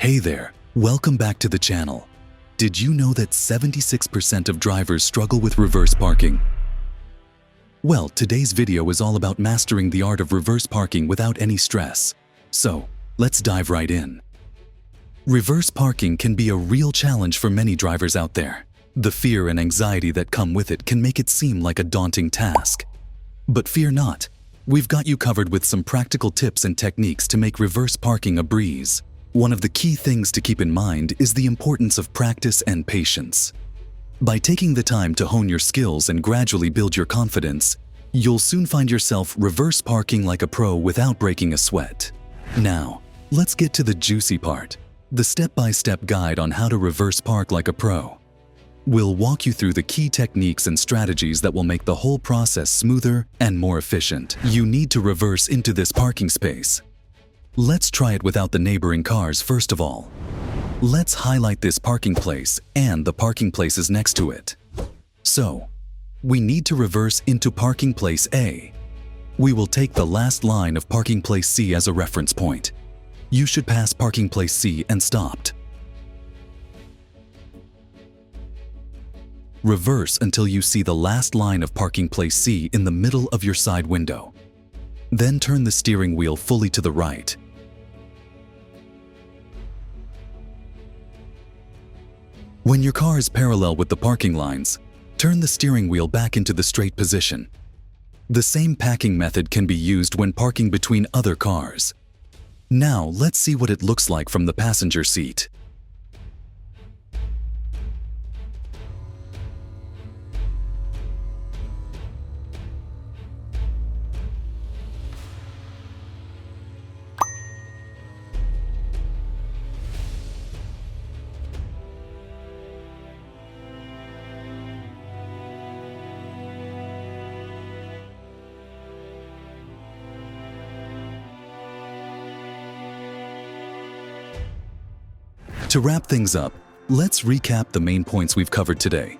Hey there, welcome back to the channel. Did you know that 76% of drivers struggle with reverse parking? Well, today's video is all about mastering the art of reverse parking without any stress. So, let's dive right in. Reverse parking can be a real challenge for many drivers out there. The fear and anxiety that come with it can make it seem like a daunting task. But fear not, we've got you covered with some practical tips and techniques to make reverse parking a breeze. One of the key things to keep in mind is the importance of practice and patience. By taking the time to hone your skills and gradually build your confidence, you'll soon find yourself reverse parking like a pro without breaking a sweat. Now, let's get to the juicy part, the step-by-step guide on how to reverse park like a pro. We'll walk you through the key techniques and strategies that will make the whole process smoother and more efficient. You need to reverse into this parking space. Let's try it without the neighboring cars first of all. Let's highlight this parking place and the parking places next to it. So, we need to reverse into parking place A. We will take the last line of parking place C as a reference point. You should pass parking place C and stopped. Reverse until you see the last line of parking place C in the middle of your side window. Then turn the steering wheel fully to the right. When your car is parallel with the parking lines, turn the steering wheel back into the straight position. The same parking method can be used when parking between other cars. Now, let's see what it looks like from the passenger seat. To wrap things up, let's recap the main points we've covered today.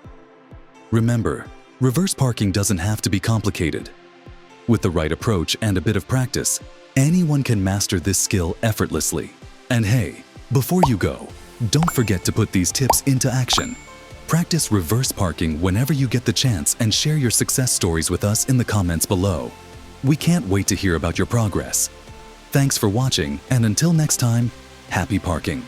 Remember, reverse parking doesn't have to be complicated. With the right approach and a bit of practice, anyone can master this skill effortlessly. And hey, before you go, don't forget to put these tips into action. Practice reverse parking whenever you get the chance and share your success stories with us in the comments below. We can't wait to hear about your progress. Thanks for watching, and until next time, happy parking!